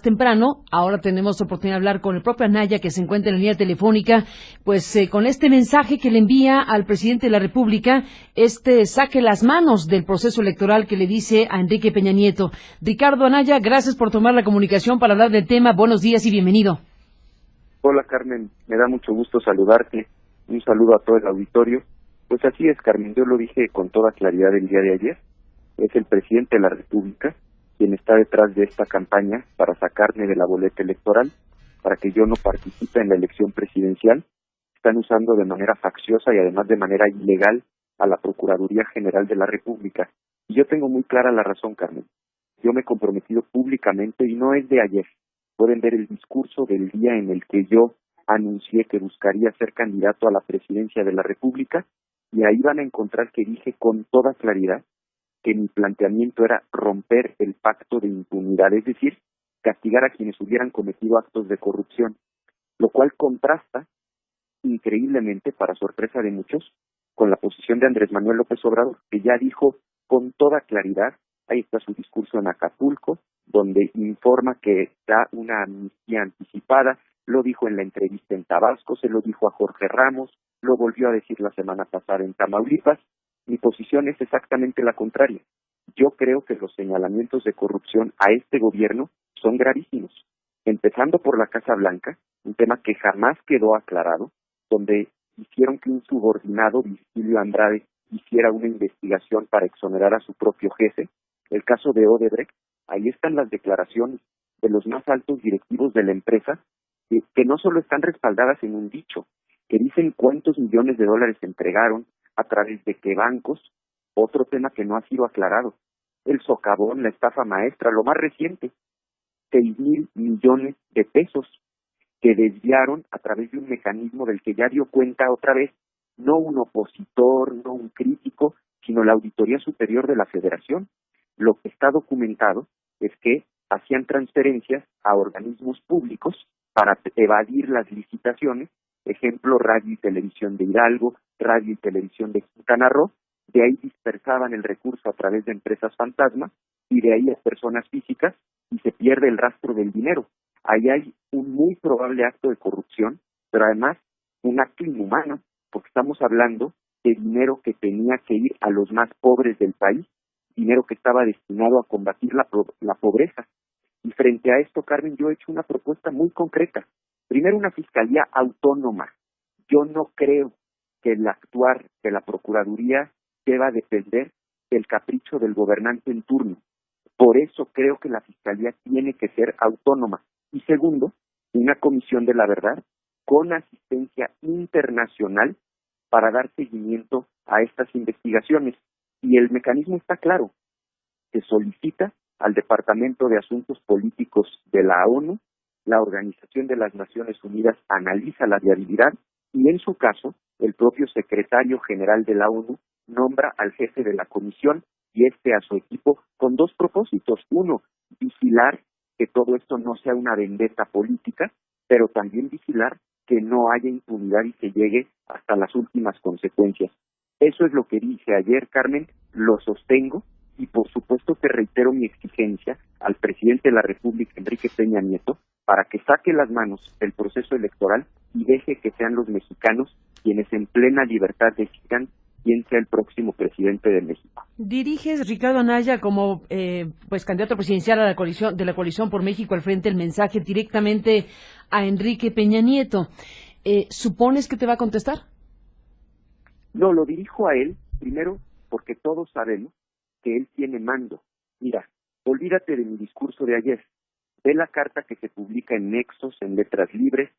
Temprano, ahora tenemos oportunidad de hablar con el propio Anaya, que se encuentra en la línea telefónica, pues con este mensaje que le envía al presidente de la República, saque las manos del proceso electoral que le dice a Enrique Peña Nieto. Ricardo Anaya, gracias por tomar la comunicación para hablar del tema. Buenos días y bienvenido. Hola Carmen, me da mucho gusto saludarte. Un saludo a todo el auditorio. Pues así es, Carmen, yo lo dije con toda claridad el día de ayer. Es el presidente de la República quien está detrás de esta campaña para sacarme de la boleta electoral, para que yo no participe en la elección presidencial. Están usando de manera facciosa y además de manera ilegal a la Procuraduría General de la República. Y yo tengo muy clara la razón, Carmen. Yo me he comprometido públicamente y no es de ayer. Pueden ver el discurso del día en el que yo anuncié que buscaría ser candidato a la presidencia de la República, y ahí van a encontrar que dije con toda claridad que mi planteamiento era romper el pacto de impunidad, es decir, castigar a quienes hubieran cometido actos de corrupción, lo cual contrasta increíblemente, para sorpresa de muchos, con la posición de Andrés Manuel López Obrador, que ya dijo con toda claridad, ahí está su discurso en Acapulco, donde informa que da una amnistía anticipada, lo dijo en la entrevista en Tabasco, se lo dijo a Jorge Ramos, lo volvió a decir la semana pasada en Tamaulipas. Mi posición es exactamente la contraria. Yo creo que los señalamientos de corrupción a este gobierno son gravísimos, empezando por la Casa Blanca, un tema que jamás quedó aclarado, donde hicieron que un subordinado, Virgilio Andrade, hiciera una investigación para exonerar a su propio jefe. El caso de Odebrecht, ahí están las declaraciones de los más altos directivos de la empresa, que no solo están respaldadas en un dicho, que dicen cuántos millones de dólares entregaron, a través de qué bancos. Otro tema que no ha sido aclarado, el socavón, la estafa maestra, lo más reciente, 6,000 millones de pesos que desviaron a través de un mecanismo del que ya dio cuenta otra vez, no un opositor, no un crítico, sino la Auditoría Superior de la Federación. Lo que está documentado es que hacían transferencias a organismos públicos para evadir las licitaciones, ejemplo, Radio y Televisión de Hidalgo, Radio y Televisión de Quintana Roo. De ahí dispersaban el recurso a través de empresas fantasma y de ahí a personas físicas, y se pierde el rastro del dinero. Ahí hay un muy probable acto de corrupción, pero además un acto inhumano, porque estamos hablando de dinero que tenía que ir a los más pobres del país, dinero que estaba destinado a combatir la pobreza. Y frente a esto, Carmen, yo he hecho una propuesta muy concreta. Primero, una fiscalía autónoma. Yo no creo que el actuar de la Procuraduría deba depender del capricho del gobernante en turno. Por eso creo que la fiscalía tiene que ser autónoma. Y segundo, una comisión de la verdad con asistencia internacional para dar seguimiento a estas investigaciones. Y el mecanismo está claro. Se solicita al Departamento de Asuntos Políticos de la ONU, la Organización de las Naciones Unidas analiza la viabilidad y, en su caso, el propio secretario general de la ONU nombra al jefe de la comisión y a su equipo con dos propósitos. Uno, vigilar que todo esto no sea una vendetta política, pero también vigilar que no haya impunidad y se llegue hasta las últimas consecuencias. Eso es lo que dije ayer, Carmen, lo sostengo. Y por supuesto que reitero mi exigencia al presidente de la República, Enrique Peña Nieto, para que saque las manos del proceso electoral y deje que sean los mexicanos quienes en plena libertad decidan quién sea el próximo presidente de México. Diriges, Ricardo Anaya, como candidato presidencial a la coalición por México al frente, el mensaje directamente a Enrique Peña Nieto. ¿Supones que te va a contestar? No, lo dirijo a él, primero, porque todos sabemos que él tiene mando. Mira, olvídate de mi discurso de ayer. Ve la carta que se publica en Nexos, en Letras Libres,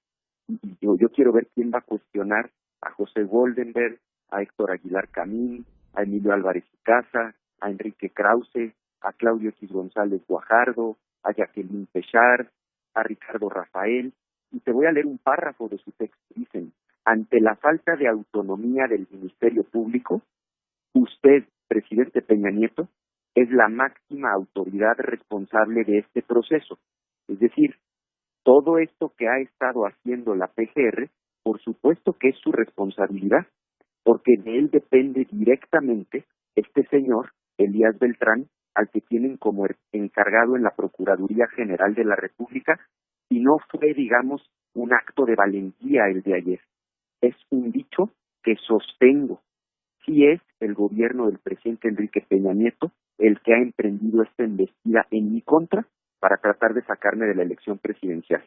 y yo quiero ver quién va a cuestionar a José Goldenberg, a Héctor Aguilar Camín, a Emilio Álvarez y Casa, a Enrique Krause, a Claudio X González Guajardo, a Jacqueline Pechard, a Ricardo Rafael, y te voy a leer un párrafo de su texto. Dicen: ante la falta de autonomía del Ministerio Público, usted, presidente Peña Nieto, es la máxima autoridad responsable de este proceso. Es decir, todo esto que ha estado haciendo la PGR, por supuesto que es su responsabilidad, porque de él depende directamente este señor, Elías Beltrán, al que tienen como encargado en la Procuraduría General de la República, y no fue, digamos, un acto de valentía el de ayer. Es un dicho que sostengo. Sí es el gobierno del presidente Enrique Peña Nieto el que ha emprendido esta embestida en mi contra para tratar de sacarme de la elección presidencial.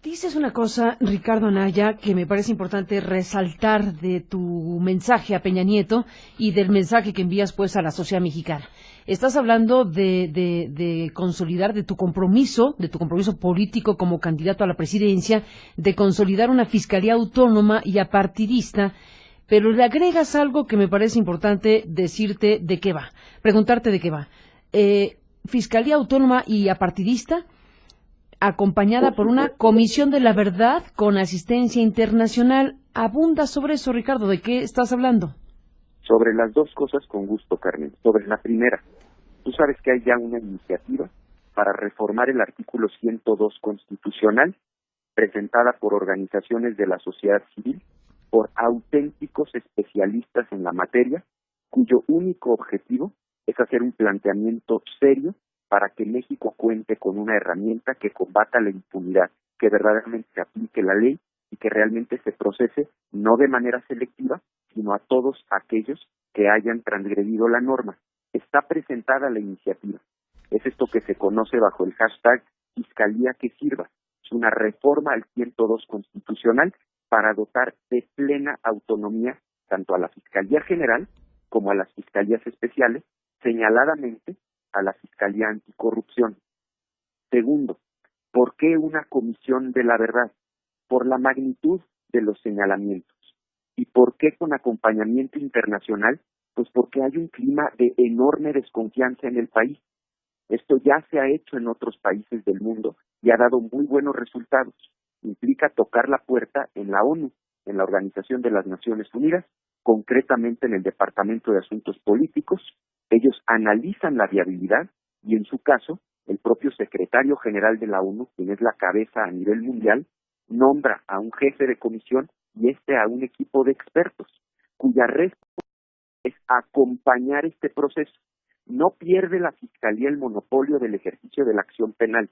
Dices una cosa, Ricardo Anaya, que me parece importante resaltar de tu mensaje a Peña Nieto y del mensaje que envías pues a la sociedad mexicana. Estás hablando de consolidar de tu compromiso político como candidato a la presidencia, de consolidar una fiscalía autónoma y apartidista, pero le agregas algo que me parece importante decirte de qué va, preguntarte de qué va. Fiscalía autónoma y apartidista, acompañada por una comisión de la verdad con asistencia internacional. Abunda sobre eso, Ricardo, ¿de qué estás hablando? Sobre las dos cosas con gusto, Carmen. Sobre la primera, tú sabes que hay ya una iniciativa para reformar el artículo 102 constitucional, presentada por organizaciones de la sociedad civil, por auténticos especialistas en la materia, cuyo único objetivo es hacer un planteamiento serio para que México cuente con una herramienta que combata la impunidad, que verdaderamente se aplique la ley y que realmente se procese no de manera selectiva, sino a todos aquellos que hayan transgredido la norma. Está presentada la iniciativa. Es esto que se conoce bajo el hashtag Fiscalía que Sirva. Es una reforma al 102 constitucional para dotar de plena autonomía tanto a la Fiscalía General como a las Fiscalías Especiales, señaladamente a la Fiscalía Anticorrupción. Segundo, ¿por qué una comisión de la verdad? Por la magnitud de los señalamientos. ¿Y por qué con acompañamiento internacional? Pues porque hay un clima de enorme desconfianza en el país. Esto ya se ha hecho en otros países del mundo y ha dado muy buenos resultados. Implica tocar la puerta en la ONU, en la Organización de las Naciones Unidas, concretamente en el Departamento de Asuntos Políticos. Ellos analizan la viabilidad y, en su caso, el propio secretario general de la ONU, quien es la cabeza a nivel mundial, nombra a un jefe de comisión y a un equipo de expertos, cuya responsabilidad es acompañar este proceso. No pierde la Fiscalía el monopolio del ejercicio de la acción penal.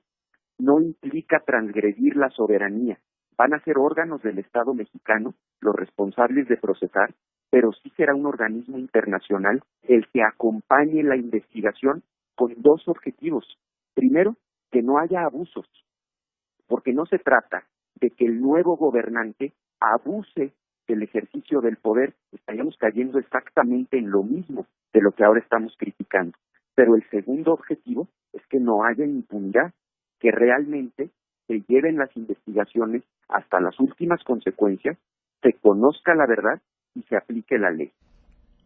No implica transgredir la soberanía. Van a ser órganos del Estado mexicano los responsables de procesar, pero sí será un organismo internacional el que acompañe la investigación con dos objetivos. Primero, que no haya abusos, porque no se trata de que el nuevo gobernante abuse del ejercicio del poder. Estaríamos cayendo exactamente en lo mismo de lo que ahora estamos criticando. Pero el segundo objetivo es que no haya impunidad, que realmente se lleven las investigaciones hasta las últimas consecuencias, se conozca la verdad y se aplique la ley.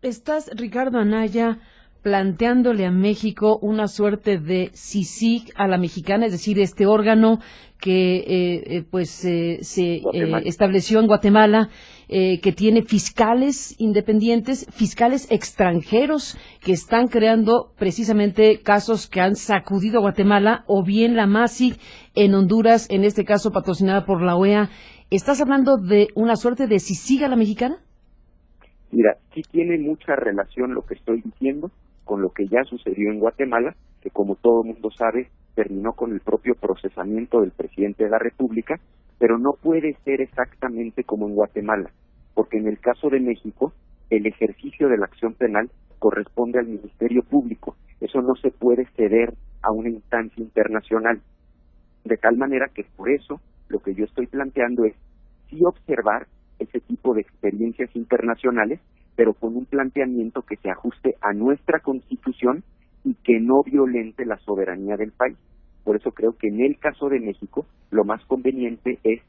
Estás, Ricardo Anaya, planteándole a México una suerte de CICIG a la mexicana, es decir, este órgano que se estableció en Guatemala, que tiene fiscales independientes, fiscales extranjeros que están creando precisamente casos que han sacudido a Guatemala, o bien la MASIG en Honduras, en este caso patrocinada por la OEA. ¿Estás hablando de una suerte de CICIG a la mexicana? Mira, sí tiene mucha relación lo que estoy diciendo con lo que ya sucedió en Guatemala, que como todo mundo sabe, terminó con el propio procesamiento del presidente de la República, pero no puede ser exactamente como en Guatemala, porque en el caso de México, el ejercicio de la acción penal corresponde al Ministerio Público. Eso no se puede ceder a una instancia internacional. De tal manera que por eso lo que yo estoy planteando es sí observar ese tipo de experiencias internacionales, pero con un planteamiento que se ajuste a nuestra Constitución y que no violente la soberanía del país. Por eso creo que en el caso de México lo más conveniente es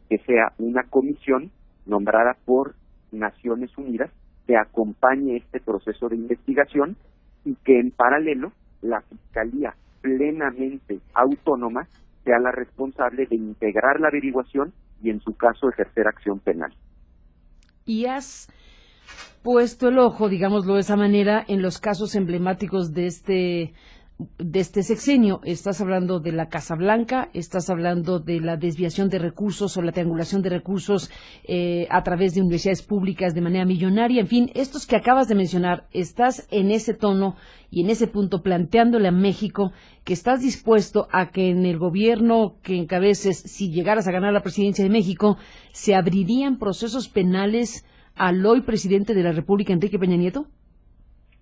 que sea una comisión nombrada por Naciones Unidas que acompañe este proceso de investigación y que en paralelo la Fiscalía plenamente autónoma sea la responsable de integrar la averiguación y en su caso ejercer acción penal. Y has puesto el ojo, digámoslo de esa manera, en los casos emblemáticos de este de este sexenio. Estás hablando de la Casa Blanca, estás hablando de la desviación de recursos o la triangulación de recursos a través de universidades públicas de manera millonaria. En fin, estos que acabas de mencionar, estás en ese tono y en ese punto planteándole a México que estás dispuesto a que en el gobierno que encabeces, si llegaras a ganar la presidencia de México, se abrirían procesos penales al hoy presidente de la República, Enrique Peña Nieto.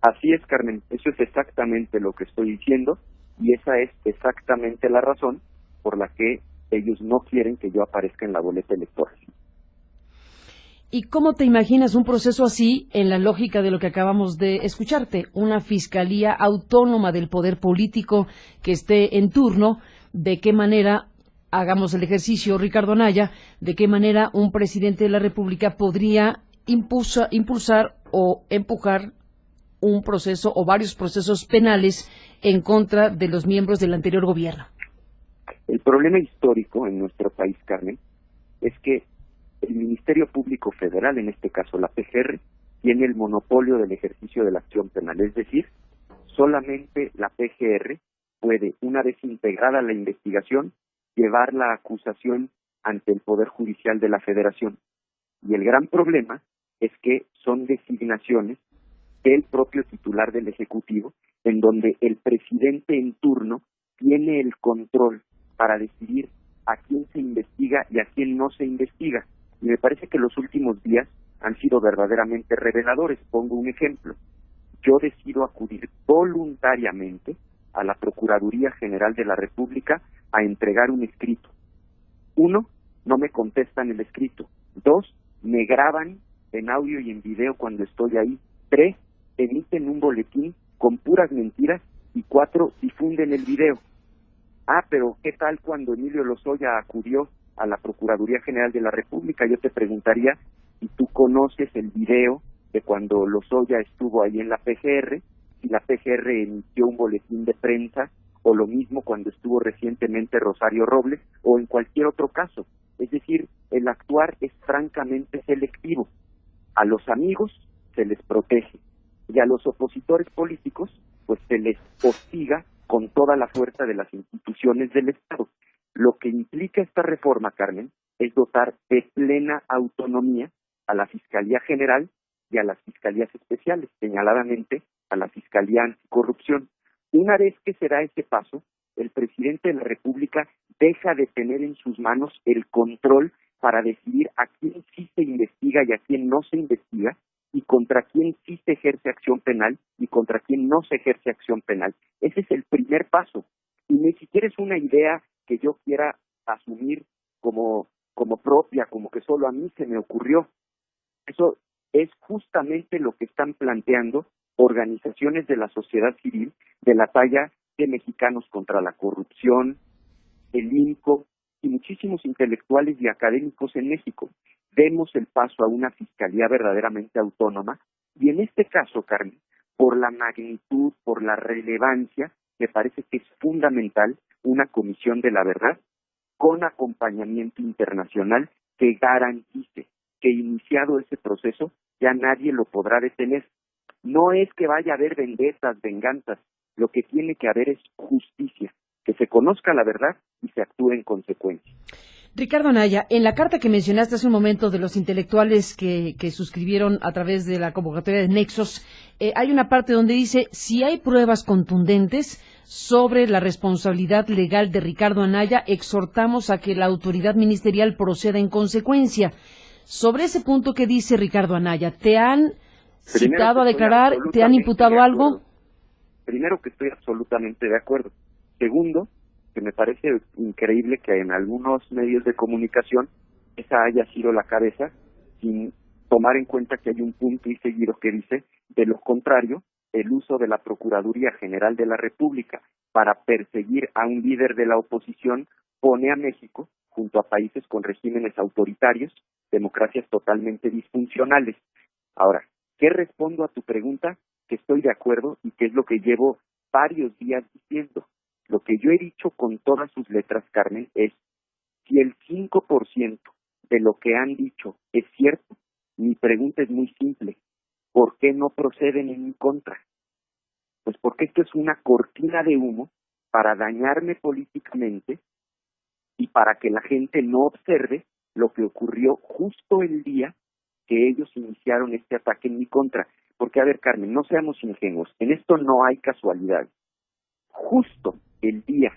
Así es, Carmen, eso es exactamente lo que estoy diciendo y esa es exactamente la razón por la que ellos no quieren que yo aparezca en la boleta electoral. ¿Y cómo te imaginas un proceso así en la lógica de lo que acabamos de escucharte? Una fiscalía autónoma del poder político que esté en turno. ¿De qué manera, hagamos el ejercicio, Ricardo Anaya, de qué manera un presidente de la República podría impulsar o empujar un proceso o varios procesos penales en contra de los miembros del anterior gobierno? El problema histórico en nuestro país, Carmen, es que el Ministerio Público Federal, en este caso la PGR, tiene el monopolio del ejercicio de la acción penal. Es decir, solamente la PGR puede, una vez integrada la investigación, llevar la acusación ante el Poder Judicial de la Federación. Y el gran problema es que son designaciones del propio titular del Ejecutivo, en donde el presidente en turno tiene el control para decidir a quién se investiga y a quién no se investiga. Y me parece que los últimos días han sido verdaderamente reveladores. Pongo un ejemplo. Yo decido acudir voluntariamente a la Procuraduría General de la República a entregar un escrito. 1, no me contestan el escrito. 2, me graban en audio y en video cuando estoy ahí. 3, emiten un boletín con puras mentiras. Y 4, difunden el video. Pero ¿qué tal cuando Emilio Lozoya acudió a la Procuraduría General de la República? Yo te preguntaría si tú conoces el video de cuando Lozoya estuvo ahí en la PGR, si la PGR emitió un boletín de prensa, o lo mismo cuando estuvo recientemente Rosario Robles, o en cualquier otro caso. Es decir, el actuar es francamente selectivo. A los amigos se les protege, y a los opositores políticos, pues se les hostiga con toda la fuerza de las instituciones del Estado. Lo que implica esta reforma, Carmen, es dotar de plena autonomía a la Fiscalía General y a las Fiscalías Especiales, señaladamente a la Fiscalía Anticorrupción. Una vez que se da ese paso, el presidente de la República deja de tener en sus manos el control para decidir a quién sí se investiga y a quién no se investiga, y contra quién sí se ejerce acción penal y contra quién no se ejerce acción penal. Ese es el primer paso. Y ni siquiera es una idea que yo quiera asumir como propia, como que solo a mí se me ocurrió. Eso es justamente lo que están planteando organizaciones de la sociedad civil de la talla de Mexicanos contra la Corrupción, el INCO y muchísimos intelectuales y académicos en México. Demos el paso a una fiscalía verdaderamente autónoma y en este caso, Carmen, por la magnitud, por la relevancia, me parece que es fundamental una comisión de la verdad con acompañamiento internacional que garantice que iniciado ese proceso ya nadie lo podrá detener. No es que vaya a haber vendettas, venganzas, lo que tiene que haber es justicia, que se conozca la verdad y se actúe en consecuencia. Ricardo Anaya, en la carta que mencionaste hace un momento de los intelectuales que suscribieron a través de la convocatoria de Nexos, hay una parte donde dice, si hay pruebas contundentes sobre la responsabilidad legal de Ricardo Anaya, exhortamos a que la autoridad ministerial proceda en consecuencia. Sobre ese punto que dice Ricardo Anaya, ¿te han citado a declarar? ¿Te han imputado algo? Primero, que estoy absolutamente de acuerdo. Segundo, que me parece increíble que en algunos medios de comunicación esa haya sido la cabeza, sin tomar en cuenta que hay un punto y seguido que dice, de lo contrario, el uso de la Procuraduría General de la República para perseguir a un líder de la oposición pone a México junto a países con regímenes autoritarios, democracias totalmente disfuncionales. Ahora, ¿qué respondo a tu pregunta? Que estoy de acuerdo y que es lo que llevo varios días diciendo. Lo que yo he dicho con todas sus letras, Carmen, es si el 5% de lo que han dicho es cierto, mi pregunta es muy simple. ¿Por qué no proceden en mi contra? Pues porque esto es una cortina de humo para dañarme políticamente y para que la gente no observe lo que ocurrió justo el día que ellos iniciaron este ataque en mi contra. Porque, a ver, Carmen, no seamos ingenuos, en esto no hay casualidad. Justo el día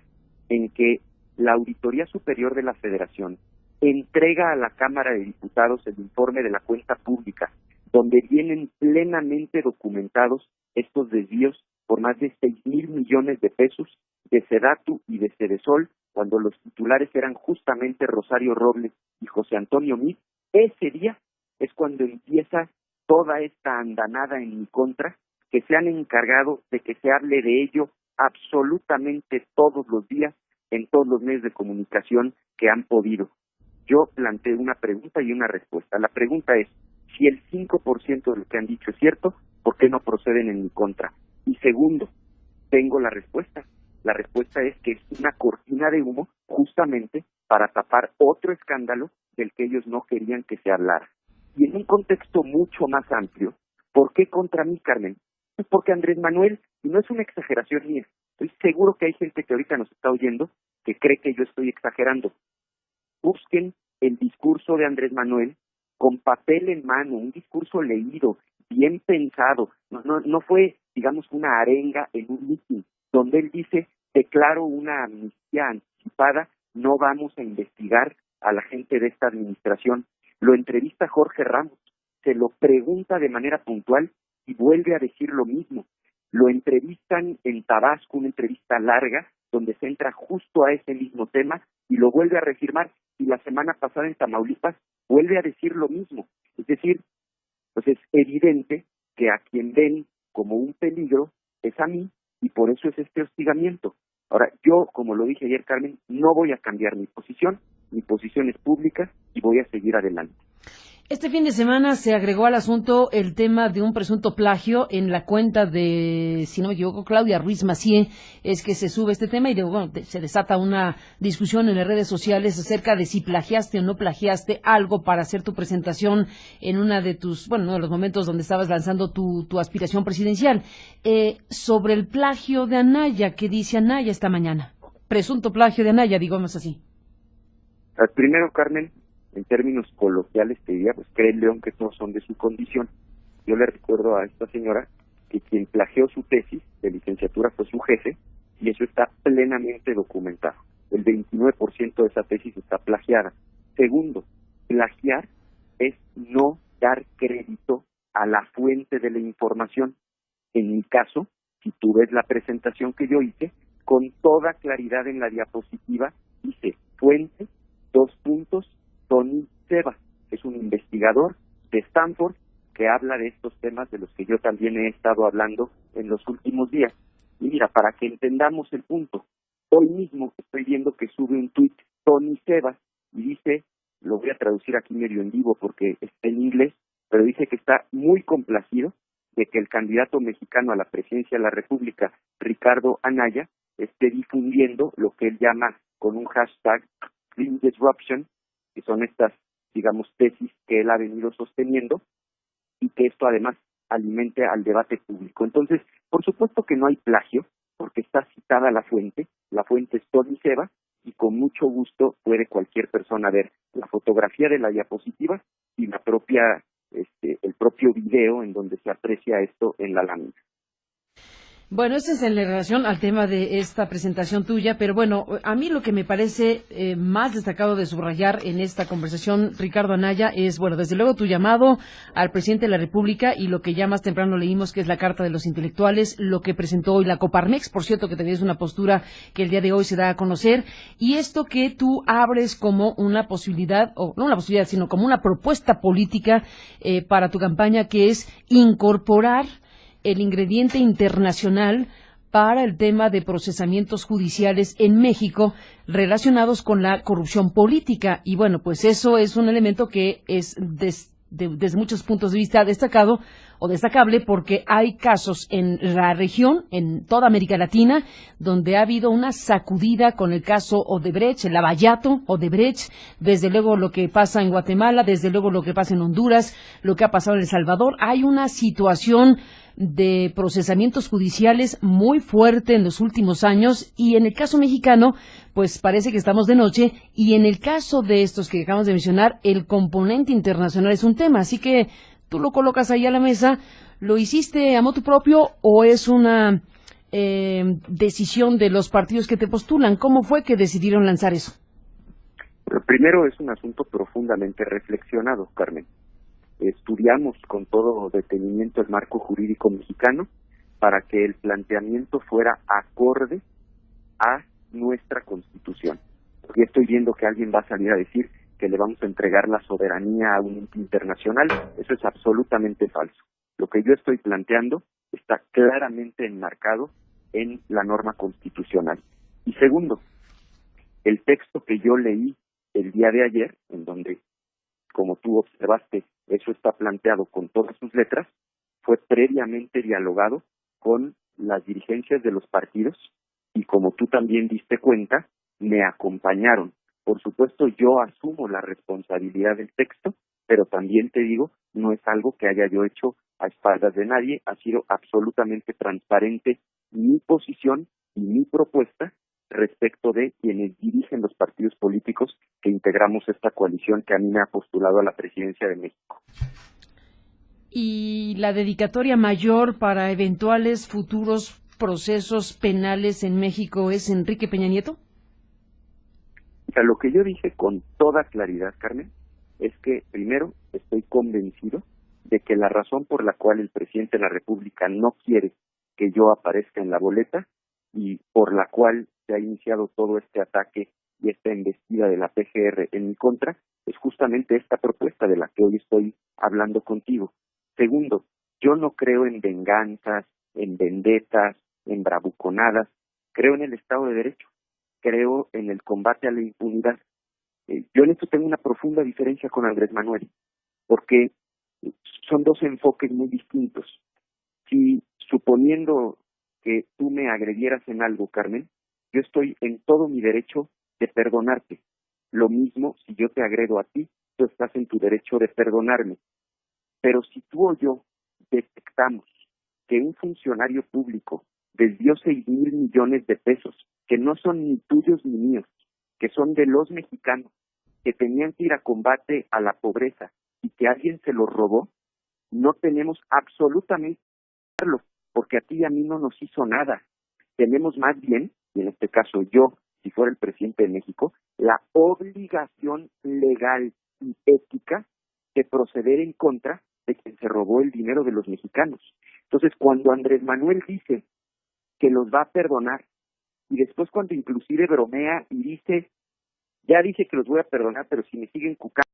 en que la Auditoría Superior de la Federación entrega a la Cámara de Diputados el informe de la cuenta pública, donde vienen plenamente documentados estos desvíos por más de 6,000 millones de pesos de Sedatu y de Sedesol, cuando los titulares eran justamente Rosario Robles y José Antonio Meade. Ese día es cuando empieza toda esta andanada en mi contra, que se han encargado de que se hable de ello absolutamente todos los días en todos los medios de comunicación que han podido. Yo planteo una pregunta y una respuesta. La pregunta es, si el 5% de lo que han dicho es cierto, ¿por qué no proceden en mi contra? Y segundo, tengo la respuesta. La respuesta es que es una cortina de humo justamente para tapar otro escándalo del que ellos no querían que se hablara. Y en un contexto mucho más amplio, ¿por qué contra mí, Carmen? Pues porque Andrés Manuel, y no es una exageración mía, estoy seguro que hay gente que ahorita nos está oyendo que cree que yo estoy exagerando. Busquen el discurso de Andrés Manuel con papel en mano, un discurso leído, bien pensado. No fue, digamos, una arenga en un mitin, donde él dice, declaro una amnistía anticipada, no vamos a investigar a la gente de esta administración. Lo entrevista Jorge Ramos, se lo pregunta de manera puntual y vuelve a decir lo mismo. Lo entrevistan en Tabasco, una entrevista larga, donde se entra justo a ese mismo tema y lo vuelve a reafirmar. Y la semana pasada en Tamaulipas vuelve a decir lo mismo. Es decir, pues es evidente que a quien ven como un peligro es a mí, y por eso es este hostigamiento. Ahora, yo, como lo dije ayer, Carmen, no voy a cambiar mi posición es pública y voy a seguir adelante. Este fin de semana se agregó al asunto el tema de un presunto plagio en la cuenta de, si no me equivoco, Claudia Ruiz Massieu. Es que se sube este tema y se desata una discusión en las redes sociales acerca de si plagiaste o no plagiaste algo para hacer tu presentación en uno de los momentos donde estabas lanzando tu aspiración presidencial. Sobre el plagio de Anaya, ¿qué dice Anaya esta mañana? Presunto plagio de Anaya, digamos así. Primero, Carmen, en términos coloquiales te diría, pues cree el león que todos son de su condición. Yo le recuerdo a esta señora que quien plagió su tesis de licenciatura fue su jefe, y eso está plenamente documentado. El 29% de esa tesis está plagiada. Segundo, plagiar es no dar crédito a la fuente de la información. En mi caso, si tú ves la presentación que yo hice, con toda claridad en la diapositiva dice fuente, Tony Seba, es un investigador de Stanford que habla de estos temas de los que yo también he estado hablando en los últimos días. Y mira, para que entendamos el punto, hoy mismo estoy viendo que sube un tuit Tony Seba y dice, lo voy a traducir aquí medio en vivo porque está en inglés, pero dice que está muy complacido de que el candidato mexicano a la presidencia de la República, Ricardo Anaya, esté difundiendo lo que él llama con un hashtag Green Disruption, que son estas, digamos, tesis que él ha venido sosteniendo, y que esto además alimente al debate público. Entonces, por supuesto que no hay plagio, porque está citada la fuente es Tony Seba, y con mucho gusto puede cualquier persona ver la fotografía de la diapositiva y el propio video en donde se aprecia esto en la lámina. Bueno, eso es en relación al tema de esta presentación tuya, pero bueno, a mí lo que me parece más destacado de subrayar en esta conversación, Ricardo Anaya, es, bueno, desde luego tu llamado al presidente de la República y lo que ya más temprano leímos, que es la Carta de los Intelectuales, lo que presentó hoy la Coparmex, por cierto, que también es una postura que el día de hoy se da a conocer, y esto que tú abres como una posibilidad, o no una posibilidad, sino como una propuesta política para tu campaña, que es incorporar el ingrediente internacional para el tema de procesamientos judiciales en México relacionados con la corrupción política. Y bueno, pues eso es un elemento que es desde muchos puntos de vista destacado o destacable, porque hay casos en la región, en toda América Latina, donde ha habido una sacudida con el caso Odebrecht, el Lavallato Odebrecht, desde luego lo que pasa en Guatemala, desde luego lo que pasa en Honduras, lo que ha pasado en El Salvador. Hay una situación de procesamientos judiciales muy fuerte en los últimos años, y en el caso mexicano, pues parece que estamos de noche, y en el caso de estos que acabamos de mencionar, el componente internacional es un tema, así que tú lo colocas ahí a la mesa. ¿Lo hiciste a motu propio o es una decisión de los partidos que te postulan? ¿Cómo fue que decidieron lanzar eso? Pero primero es un asunto profundamente reflexionado, Carmen. Estudiamos con todo detenimiento el marco jurídico mexicano para que el planteamiento fuera acorde a nuestra Constitución. Porque estoy viendo que alguien va a salir a decir que le vamos a entregar la soberanía a un ente internacional. Eso es absolutamente falso. Lo que yo estoy planteando está claramente enmarcado en la norma constitucional. Y segundo, el texto que yo leí el día de ayer, en donde, como tú observaste, eso está planteado con todas sus letras, fue previamente dialogado con las dirigencias de los partidos y, como tú también diste cuenta, me acompañaron. Por supuesto, yo asumo la responsabilidad del texto, pero también te digo, no es algo que haya yo hecho a espaldas de nadie, ha sido absolutamente transparente mi posición y mi propuesta respecto de quienes dirigen los partidos políticos que integramos esta coalición que a mí me ha postulado a la presidencia de México. ¿Y la dedicatoria mayor para eventuales futuros procesos penales en México es Enrique Peña Nieto? O sea, lo que yo dije con toda claridad, Carmen, es que primero estoy convencido de que la razón por la cual el presidente de la República no quiere que yo aparezca en la boleta y por la cual se ha iniciado todo este ataque y esta embestida de la PGR en mi contra es justamente esta propuesta de la que hoy estoy hablando contigo. Segundo, yo no creo en venganzas, en vendetas, en bravuconadas, creo en el Estado de Derecho, creo en el combate a la impunidad. Yo en esto tengo una profunda diferencia con Andrés Manuel, porque son dos enfoques muy distintos. Si, suponiendo que tú me agredieras en algo, Carmen, yo estoy en todo mi derecho de perdonarte. Lo mismo si yo te agredo a ti, tú estás en tu derecho de perdonarme. Pero si tú o yo detectamos que un funcionario público desvió 6,000 millones de pesos, que no son ni tuyos ni míos, que son de los mexicanos, que tenían que ir a combate a la pobreza y que alguien se los robó, no tenemos absolutamente que hacerlo, porque a ti y a mí no nos hizo nada. Tenemos más bien, y en este caso yo, si fuera el presidente de México, la obligación legal y ética de proceder en contra de quien se robó el dinero de los mexicanos. Entonces, cuando Andrés Manuel dice que los va a perdonar, y después cuando inclusive bromea y dice, ya dije que los voy a perdonar, pero si me siguen cucando,